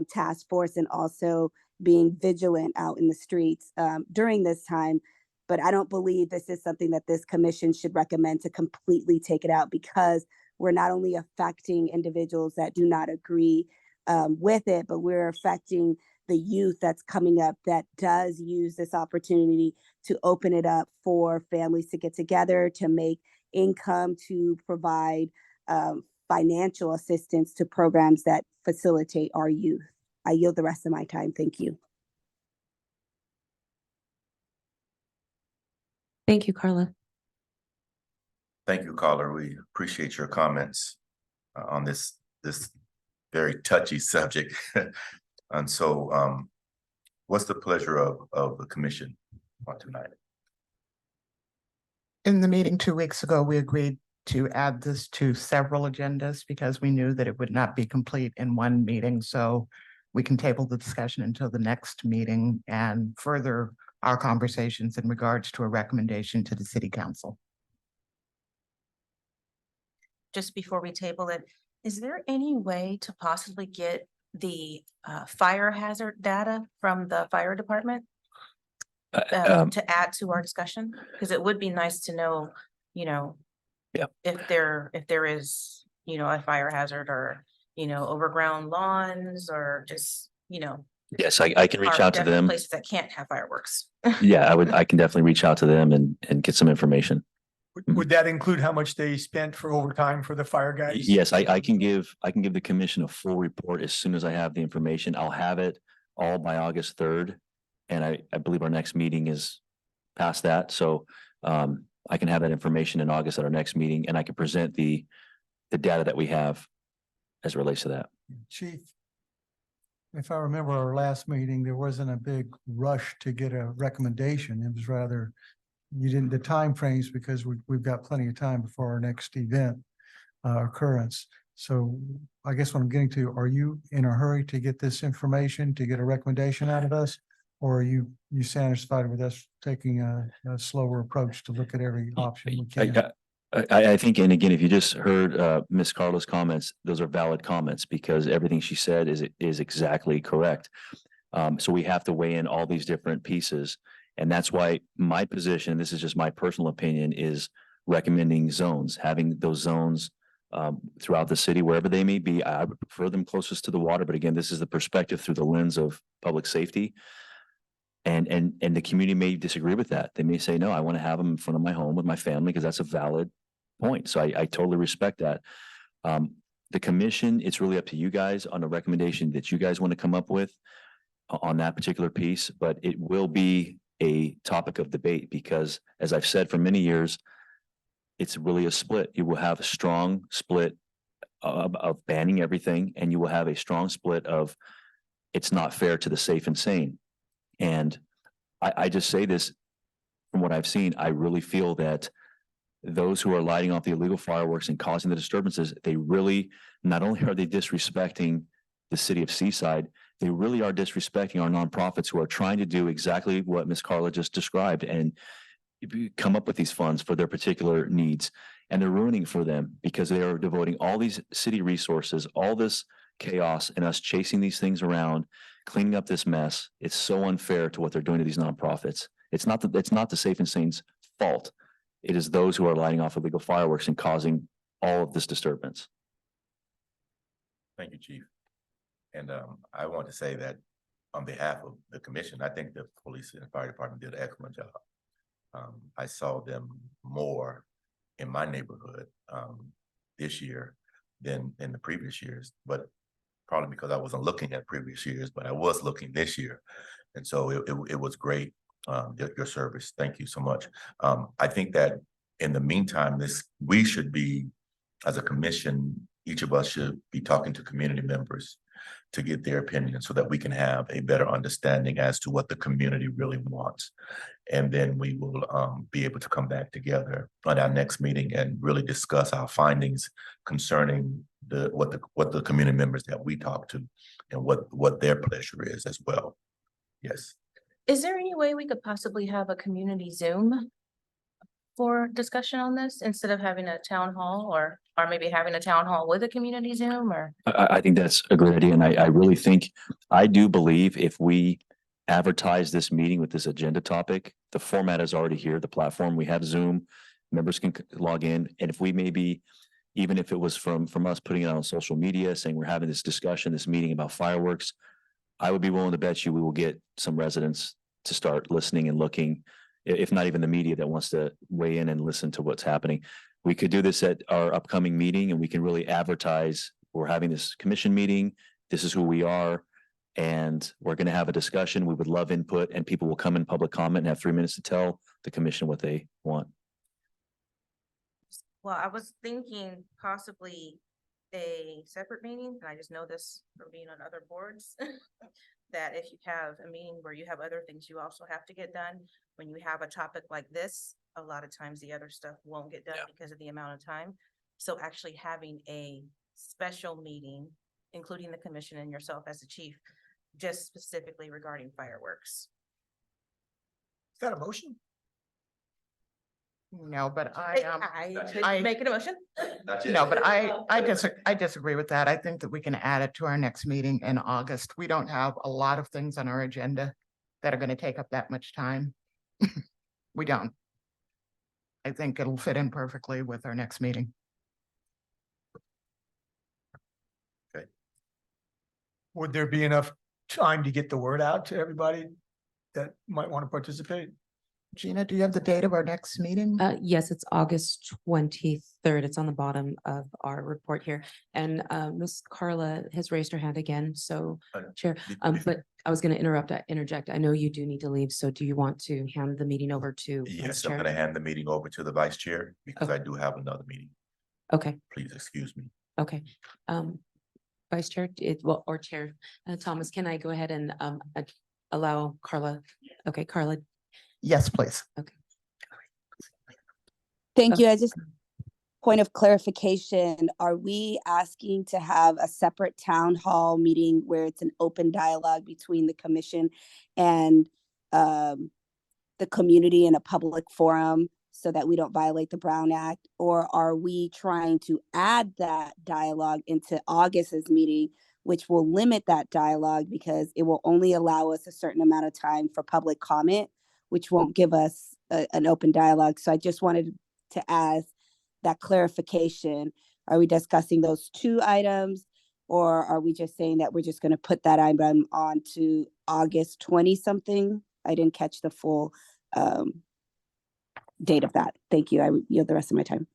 task force and also being vigilant out in the streets during this time. But I don't believe this is something that this commission should recommend to completely take it out, because we're not only affecting individuals that do not agree with it, but we're affecting the youth that's coming up that does use this opportunity to open it up for families to get together, to make income, to provide financial assistance to programs that facilitate our youth. I yield the rest of my time. Thank you. Thank you, Carla. Thank you, caller. We appreciate your comments on this very touchy subject. And so what's the pleasure of the commission on tonight? In the meeting 2 weeks ago, we agreed to add this to several agendas because we knew that it would not be complete in one meeting. So we can table the discussion until the next meeting and further our conversations in regards to a recommendation to the city council. Just before we table it, is there any way to possibly get the fire hazard data from the fire department to add to our discussion? Because it would be nice to know, Yeah. if there is, a fire hazard or, overground lawns or just, Yes, I can reach are out to definitely them. places that can't have fireworks. Yeah, I can definitely reach out to them and get some information. Would that include how much they spent for overtime for the fire guys? Yes, I can give the commission a full report as soon as I have the information. I'll have it all by August 3rd. And I believe our next meeting is past that. So I can have that information in August at our next meeting, and I can present the data that we have as it relates to that. Chief, if I remember our last meeting, there wasn't a big rush to get a recommendation. It was rather, you didn't, the timeframes, because we've got plenty of time before our next event occurrence. So I guess what I'm getting to, are you in a hurry to get this information, to get a recommendation out of us? Or are you satisfied with us taking a slower approach to look at every option we can? I think, and again, if you just heard Ms. Carla's comments, those are valid comments because everything she said is exactly correct. So we have to weigh in all these different pieces. And that's why my position, this is just my personal opinion, is recommending zones, having those zones throughout the city, wherever they may be. I would prefer them closest to the water. But again, this is the perspective through the lens of public safety. And the community may disagree with that. They may say, no, I want to have them in front of my home with my family because that's a valid point. So I totally respect that. The commission, it's really up to you guys on the recommendation that you guys want to come up with on that particular piece, but it will be a topic of debate because, as I've said for many years, it's really a split. You will have a strong split of banning everything, and you will have a strong split of it's not fair to the safe and sane. And I just say this from what I've seen, I really feel that those who are lighting off the illegal fireworks and causing the disturbances, they really, not only are they disrespecting the city of Seaside, they really are disrespecting our nonprofits who are trying to do exactly what Ms. Carla just described and come up with these funds for their particular needs. And they're ruining for them because they are devoting all these city resources, all this chaos and us chasing these things around, cleaning up this mess. It's so unfair to what they're doing to these nonprofits. It's not the Safe and Sane's fault. It is those who are lighting off illegal fireworks and causing all of this disturbance. Thank you, Chief. And I want to say that on behalf of the commission, I think the police and fire department did an excellent job. I saw them more in my neighborhood this year than in the previous years, but probably because I wasn't looking at previous years, but I was looking this year. And so it was great, your service. Thank you so much. I think that in the meantime, we should be, as a commission, each of us should be talking to community members to get their opinion so that we can have a better understanding as to what the community really wants. And then we will be able to come back together on our next meeting and really discuss our findings concerning what the community members that we talk to and what their pleasure is as well. Yes. Is there any way we could possibly have a community Zoom for discussion on this instead of having a town hall or maybe having a town hall with a community Zoom or? I think that's a great idea. And I really think, I do believe if we advertise this meeting with this agenda topic, the format is already here, the platform, we have Zoom, members can log in. And if we maybe, even if it was from us putting it on social media, saying we're having this discussion, this meeting about fireworks, I would be willing to bet you we will get some residents to start listening and looking, if not even the media that wants to weigh in and listen to what's happening. We could do this at our upcoming meeting and we can really advertise, we're having this commission meeting, this is who we are, and we're going to have a discussion. We would love input and people will come in public comment and have 3 minutes to tell the commission what they want. Well, I was thinking possibly a separate meeting, and I just know this from being on other boards, that if you have a meeting where you have other things you also have to get done, when you have a topic like this, a lot of times the other stuff won't get done because of the amount of time. So actually having a special meeting, including the commission and yourself as the chief, just specifically regarding fireworks. Is that a motion? No, but I could I- make an emotion. no, but I disagree with that. I think that we can add it to our next meeting in August. We don't have a lot of things on our agenda that are going to take up that much time. We don't. I think it'll fit in perfectly with our next meeting. Would there be enough time to get the word out to everybody that might want to participate? Gina, do you have the date of our next meeting? Yes, it's August 23rd. It's on the bottom of our report here. And Ms. Carla has raised her hand again, so Chair, but I was going to interject. I know you do need to leave, so do you want to hand the meeting over to Vice Yes, I'm Chair? going to hand the meeting over to the vice chair because I do have another meeting. Okay, Please excuse me. okay. Vice Chair, or Chair Thomas, can I go ahead and allow Carla? Okay, Carla. Yes, please. Thank you. I just, point of clarification, are we asking to have a separate town hall meeting where it's an open dialogue between the commission and the community in a public forum so that we don't violate the Brown Act? Or are we trying to add that dialogue into August's meeting, which will limit that dialogue because it will only allow us a certain amount of time for public comment, which won't give us an open dialogue? So I just wanted to ask that clarification. Are we discussing those two items, or are we just saying that we're just going to put that item on to August 20 something? I didn't catch the full date of that. Thank you. I yield the rest of my time.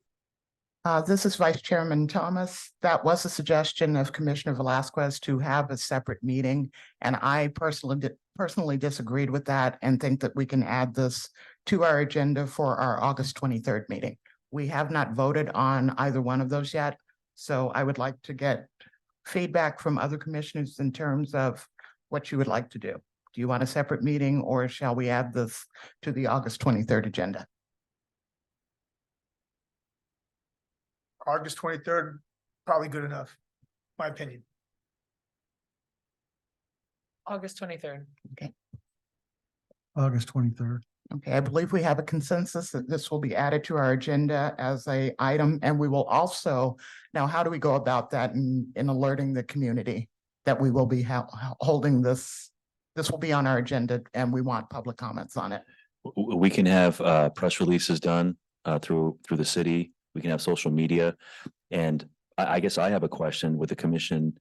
This is Vice Chairman Thomas. That was a suggestion of Commissioner Velasquez to have a separate meeting. And I personally disagreed with that and think that we can add this to our agenda for our August 23rd meeting. We have not voted on either one of those yet. So I would like to get feedback from other commissioners in terms of what you would like to do. Do you want a separate meeting or shall we add this to the August 23rd agenda? August 23rd, probably good enough, my opinion. August 23rd. August 23rd. Okay, I believe we have a consensus that this will be added to our agenda as a item, and we will also, now how do we go about that in alerting the community that we will be holding this? This will be on our agenda and we want public comments on it. We can have press releases done through the city. We can have social media. And I guess I have a question with the commission.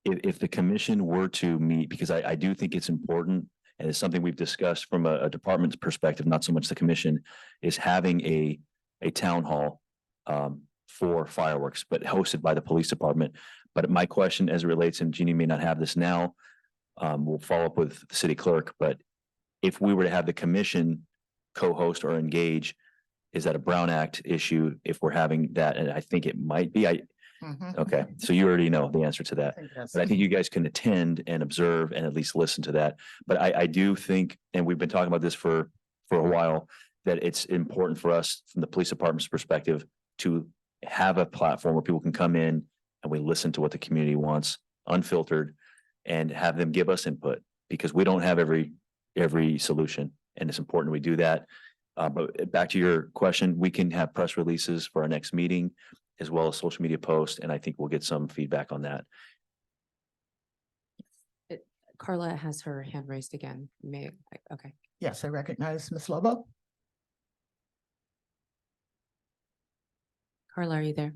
If the commission were to meet, because I do think it's important, and it's something we've discussed from a department's perspective, not so much the commission, is having a town hall for fireworks, but hosted by the police department. But my question as it relates, and Jeannie may not have this now, we'll follow up with the city clerk, but if we were to have the commission co-host or engage, is that a Brown Act issue if we're having that? And I think it might be. Okay, so you already know the answer to that. But I think you guys can attend and observe and at least listen to that. But I do think, and we've been talking about this for a while, that it's important for us from the police department's perspective to have a platform where people can come in and we listen to what the community wants, unfiltered, and have them give us input, because we don't have every solution, and it's important we do that. But back to your question, we can have press releases for our next meeting as well as social media posts, and I think we'll get some feedback on that. Carla has her hand raised again. Okay. Yes, I recognize Ms. Lobo. Carla, are you there?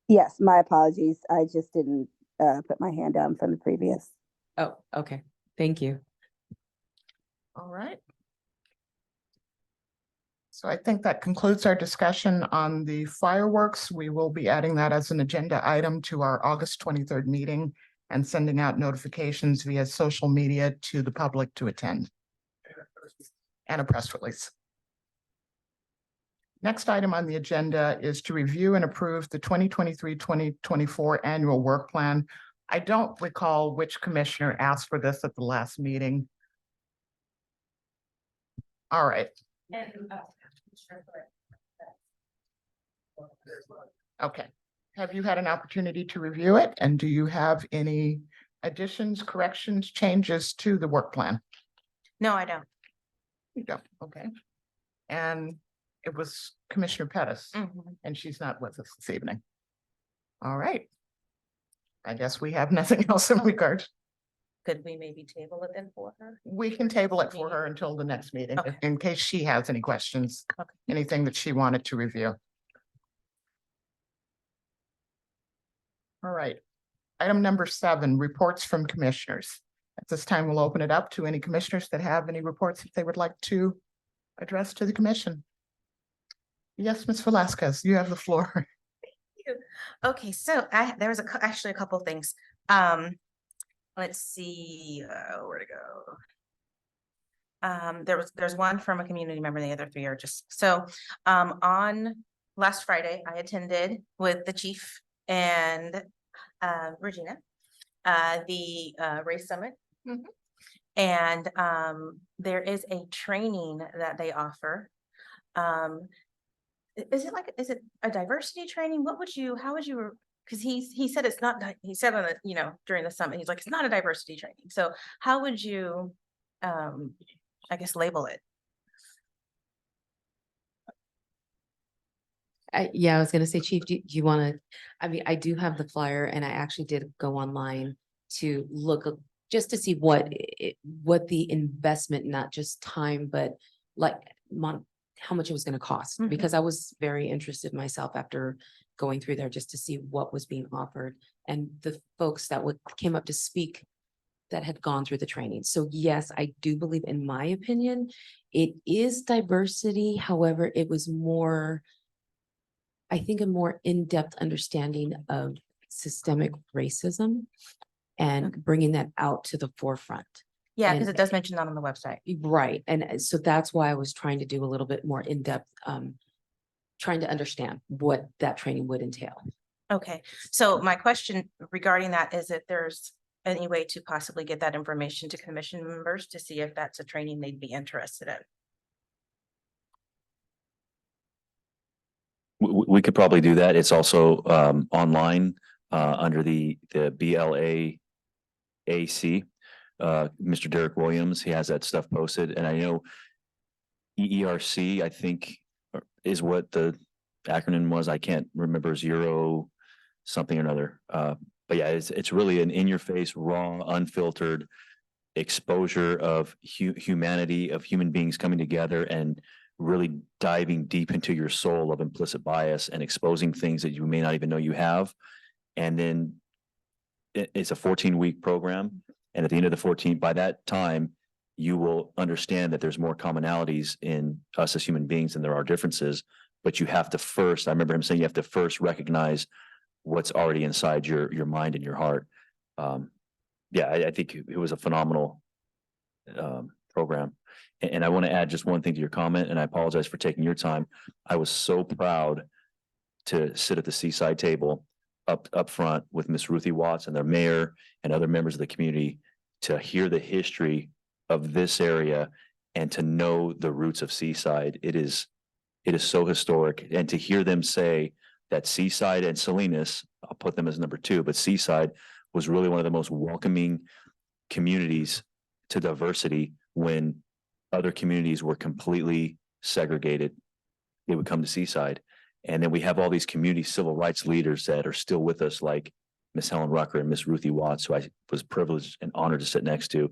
Yes, my apologies. I just didn't put my hand down from the previous. Oh, okay. Thank you. All right. So I think that concludes our discussion on the fireworks. We will be adding that as an agenda item to our August 23rd meeting and sending out notifications via social media to the public to attend. And a press release. Next item on the agenda is to review and approve the 2023-2024 annual work plan. I don't recall which commissioner asked for this at the last meeting. All right. Okay. Have you had an opportunity to review it? And do you have any additions, corrections, changes to the work plan? No, I don't. You don't. Okay. And it was Commissioner Pettis, and she's not with us this evening. All right. I guess we have nothing else in regard. Could we maybe table it then for her? We can table it for her until the next meeting, Okay. in case she has any questions, Okay. anything that she wanted to review. All right. Item number 7, reports from commissioners. At this time, we'll open it up to any commissioners that have any reports that they would like to address to the commission. Yes, Ms. Velasquez, you have the floor. Okay, so there was actually a couple of things. Let's see, where to go. There's one from a community member, the other 3 are just, so, on last Friday, I attended with the chief and, Regina, the, race summit. And, there is a training that they offer. Is it a diversity training? How would you, because he said it's not, he said on the, during the summit, he's like, it's not a diversity training. So how would you, I guess, label it? Yeah, I was gonna say, Chief, do you want to, I mean, I do have the flyer and I actually did go online to look just to see what the investment, not just time, but like how much it was gonna cost, because I was very interested myself after going through there just to see what was being offered and the folks that came up to speak that had gone through the training. So yes, I do believe, in my opinion, it is diversity. However, it was more, I think, a more in-depth understanding of systemic racism and bringing that out to the forefront. Yeah, because And- it does mention that on the website. Right. And so that's why I was trying to do a little bit more in-depth trying to understand what that training would entail. Okay, so my question regarding that is if there's any way to possibly get that information to commission members to see if that's a training they'd be interested in. We could probably do that. It's also online under the BLA AC. Mr. Derek Williams, he has that stuff posted, and I know EERC, I think, is what the acronym was. I can't remember, zero something or another. But yeah, it's really an in-your-face, raw, unfiltered exposure of humanity, of human beings coming together and really diving deep into your soul of implicit bias and exposing things that you may not even know you have. And then it's a 14-week program. And at the end of the 14, by that time, you will understand that there's more commonalities in us as human beings than there are differences. But you have to first, I remember him saying, you have to first recognize what's already inside your mind and your heart. Yeah, I think it was a phenomenal program. And I want to add just one thing to your comment, and I apologize for taking your time. I was so proud to sit at the Seaside table up front with Miss Ruthie Watts and their mayor and other members of the community to hear the history of this area and to know the roots of Seaside. It is so historic. And to hear them say that Seaside and Salinas, I'll put them as number 2, but Seaside was really one of the most welcoming communities to diversity when other communities were completely segregated. They would come to Seaside. And then we have all these community civil rights leaders that are still with us, like Miss Helen Rucker and Miss Ruthie Watts, who I was privileged and honored to sit next to.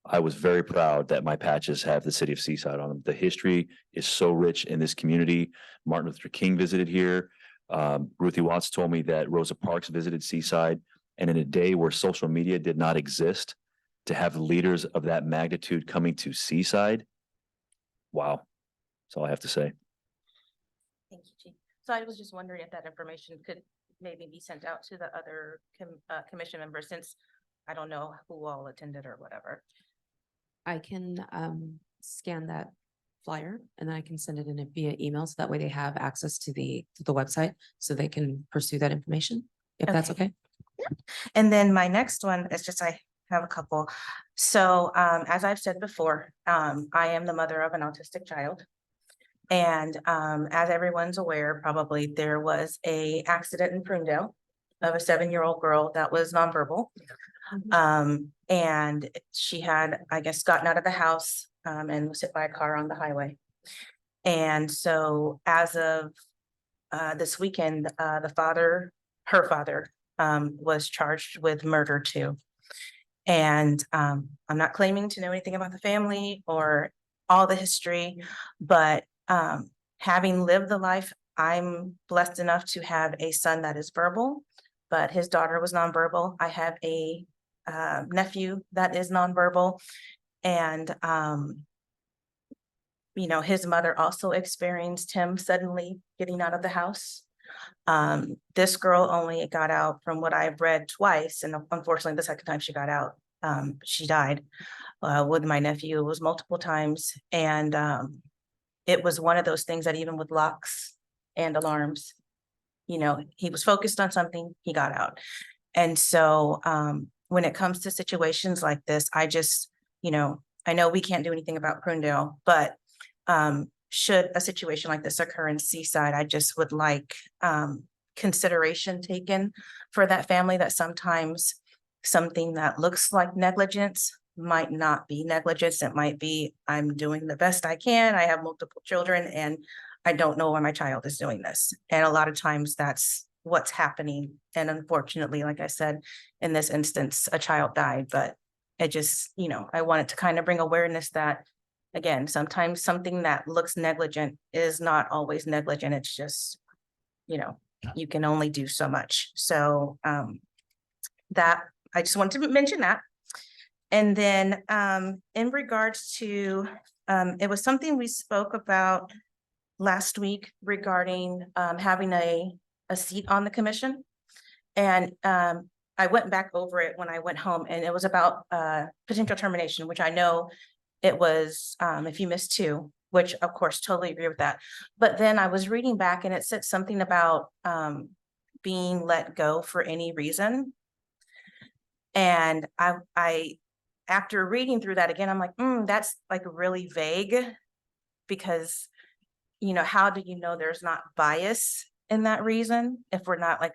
I was very proud that my patches have the city of Seaside on them. The history is so rich in this community. Martin Luther King visited here. Ruthie Watts told me that Rosa Parks visited Seaside. And in a day where social media did not exist, to have leaders of that magnitude coming to Seaside, wow, that's all I have to say. Thank you, Chief. So I was just wondering if that information could maybe be sent out to the other commission members, since I don't know who all attended or whatever. I can scan that flyer and then I can send it in via email. So that way they have access to the website so they can pursue that information, if that's okay. And then my next one is just, I have a couple. So as I've said before, I am the mother of an autistic child. And as everyone's aware, probably there was a accident in Prunedale of a 7-year-old girl that was nonverbal. And she had, I guess, gotten out of the house and was hit by a car on the highway. And so as of this weekend, her father was charged with murder too. And I'm not claiming to know anything about the family or all the history, but having lived the life, I'm blessed enough to have a son that is verbal, but his daughter was nonverbal. I have a nephew that is nonverbal, and you know, his mother also experienced him suddenly getting out of the house. This girl only got out, from what I've read, twice, and unfortunately the second time she got out, she died. With my nephew, it was multiple times, and it was one of those things that even with locks and alarms, you know, he was focused on something, he got out. And so when it comes to situations like this, I just, you know, I know we can't do anything about Prunedale, but should a situation like this occur in Seaside, I just would like consideration taken for that family, that sometimes something that looks like negligence might not be negligence. It might be, I'm doing the best I can. I have multiple children and I don't know why my child is doing this. And a lot of times that's what's happening. And unfortunately, like I said, in this instance, a child died, but it just, you know, I wanted to kind of bring awareness that, again, sometimes something that looks negligent is not always negligent. It's just, you know, you can only do so much. So that, I just wanted to mention that. And then in regards to, it was something we spoke about last week regarding having a seat on the commission. And I went back over it when I went home, and it was about potential termination, which I know it was, if you missed 2, which of course totally agree with that. But then I was reading back and it said something about being let go for any reason. And I, after reading through that again, I'm like, that's like really vague. Because, you know, how do you know there's not bias in that reason if we're not like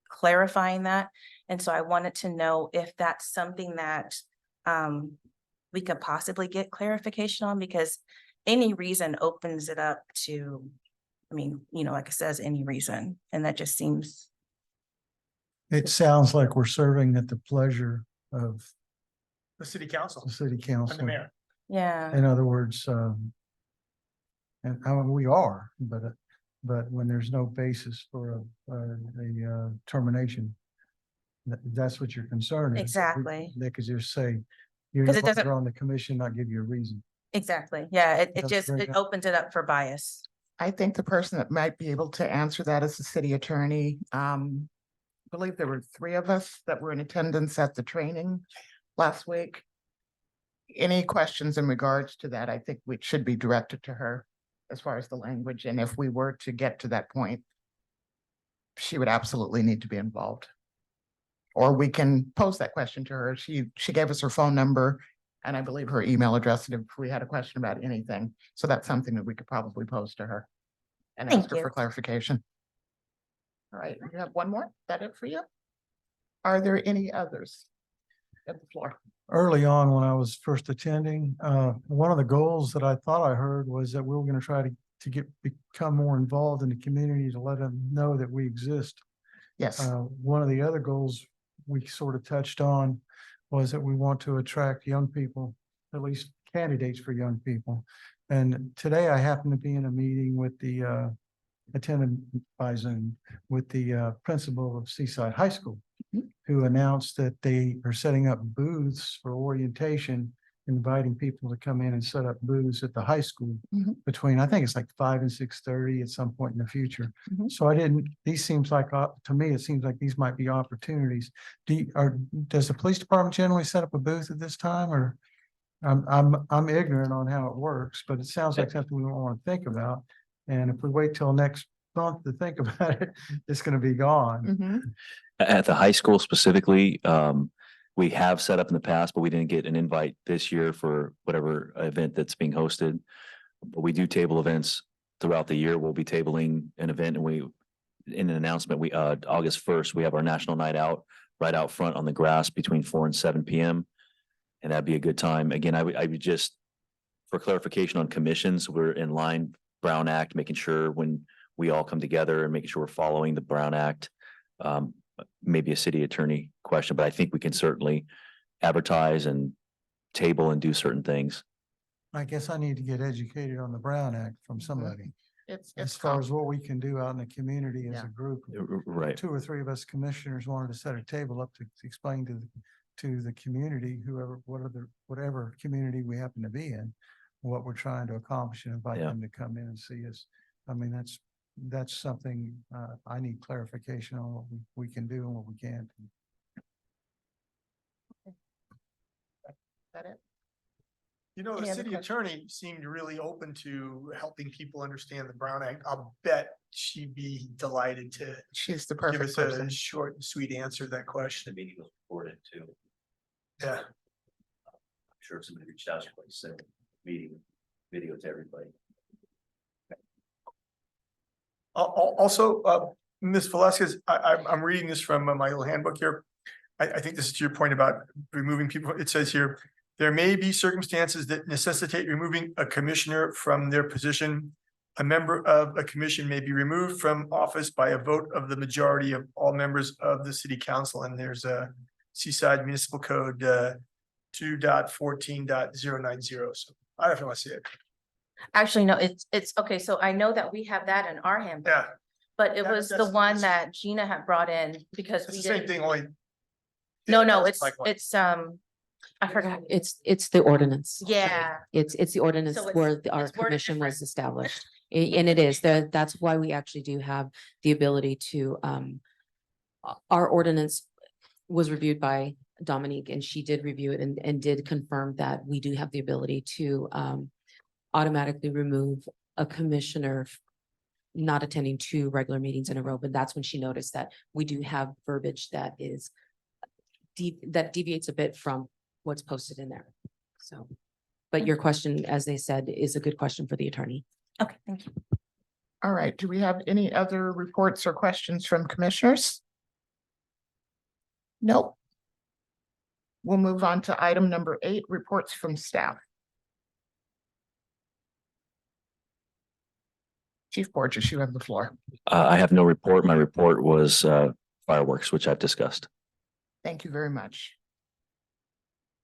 clarifying that? And so I wanted to know if that's something that we could possibly get clarification on, because any reason opens it up to, I mean, you know, like it says, any reason, and that just seems. It sounds like we're serving at the pleasure of The city council the city and the council. mayor. Yeah, In other words, and I mean, we are, but when there's no basis for a termination, that's what your concern is. exactly, They could just say, you're 'Cause it doesn't- on the commission, not give you a reason. exactly. Yeah, it That's just, very it good. opens it up for bias. I think the person that might be able to answer that is the city attorney. I believe there were 3 of us that were in attendance at the training last week. Any questions in regards to that, I think we should be directed to her as far as the language. And if we were to get to that point, she would absolutely need to be involved. Or we can pose that question to her. She gave us her phone number and I believe her email address if we had a question about anything. So that's something that we could probably pose to her and Thank ask her you. for clarification. All right, you have one more? Is that it for you? Are there any others? At the floor. Early on, when I was first attending, one of the goals that I thought I heard was that we were gonna try to become more involved in the community, to let them know that we exist. Yes, One of the other goals we sort of touched on was that we want to attract young people, at least candidates for young people. And today I happened to be in a meeting with the attended by Zoom with the principal of Seaside High School, who announced that they are setting up booths for orientation, inviting people to come in and set up booths at the high school Mhm. between, I think it's like 5 and 6:30 at some point in the future. Mhm. So these seems like, to me, it seems like these might be opportunities. Does the police department generally set up a booth at this time, or? I'm ignorant on how it works, but it sounds like something we want to think about. And if we wait till next month to think about it, it's gonna be gone. Mhm. At the high school specifically, we have set up in the past, but we didn't get an invite this year for whatever event that's being hosted. But we do table events throughout the year. We'll be tabling an event and in an announcement, August 1st, we have our National Night Out right out front on the grass between 4 and 7 PM. And that'd be a good time. Again, I would just, for clarification on commissions, we're in line, Brown Act, making sure when we all come together and making sure we're following the Brown Act. Maybe a city attorney question, but I think we can certainly advertise and table and do certain things. I guess I need to get educated on the Brown Act from somebody, It's as far as what we can do out in the community as Yeah. a group. Right. 2 or 3 of us commissioners wanted to set a table up to explain to the community, whatever community we happen to be in, what we're trying to accomplish, and invite Yeah. them to come in and see us. I mean, that's something I need clarification on, what we can do and what we can't. that it. You know, Any the other city questions? attorney seemed really open to helping people understand the Brown Act. I'll bet she'd be delighted to She's the give perfect us person. a short and sweet answer to that question. meeting was recorded too. Yeah. I'm sure if somebody reached out, like send meeting video to everybody. Also, Ms. Velasquez, I'm reading this from my little handbook here. I think this is to your point about removing people. It says here, there may be circumstances that necessitate removing a commissioner from their position. A member of a commission may be removed from office by a vote of the majority of all members of the city council. And there's a Seaside Municipal Code 2.14.090. So I don't know if you want to see it. Actually, no, it's, okay, so I know that we have that in our handbook. Yeah, But it That- was the that's- one that's- that Gina had brought in because it's we the same didn't. thing, only. No, that no, was it's, my point. I forgot. It's the ordinance. Yeah, It's the ordinance So it's- where our it's worded commission was different. established. And it is, that's why we actually do have the ability to, our ordinance was reviewed by Dominique, and she did review it and did confirm that we do have the ability to automatically remove a commissioner not attending 2 regular meetings in a row, but that's when she noticed that we do have verbiage that is that deviates a bit from what's posted in there. So, but your question, as they said, is a good question for the attorney. Okay, thank you. All right, do we have any other reports or questions from commissioners? Nope. We'll move on to item number 8, reports from staff. Chief Borges, you have the floor. I have no report. My report was fireworks, which I've discussed. Thank you very much.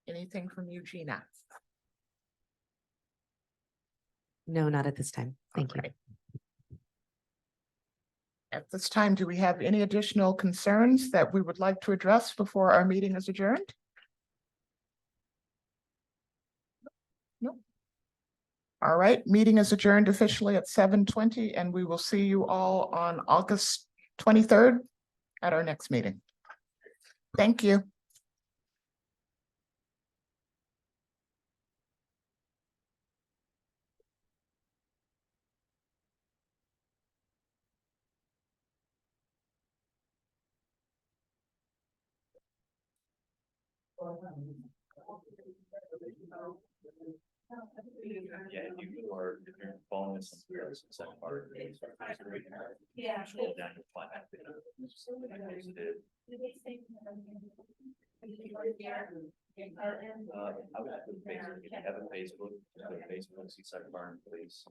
Anything from Eugenia? No, not at this time. Thank you. Okay. At this time, do we have any additional concerns that we would like to address before our meeting is adjourned? No. All right, meeting is adjourned officially at 7:20, and we will see you all on August 23rd at our next meeting. Thank you. Yeah, if you are, if you're following some second part. Yeah. Scroll down, you'll find that. I would have to Facebook, if you have a Facebook, just go to Facebook, see Second Bar, please.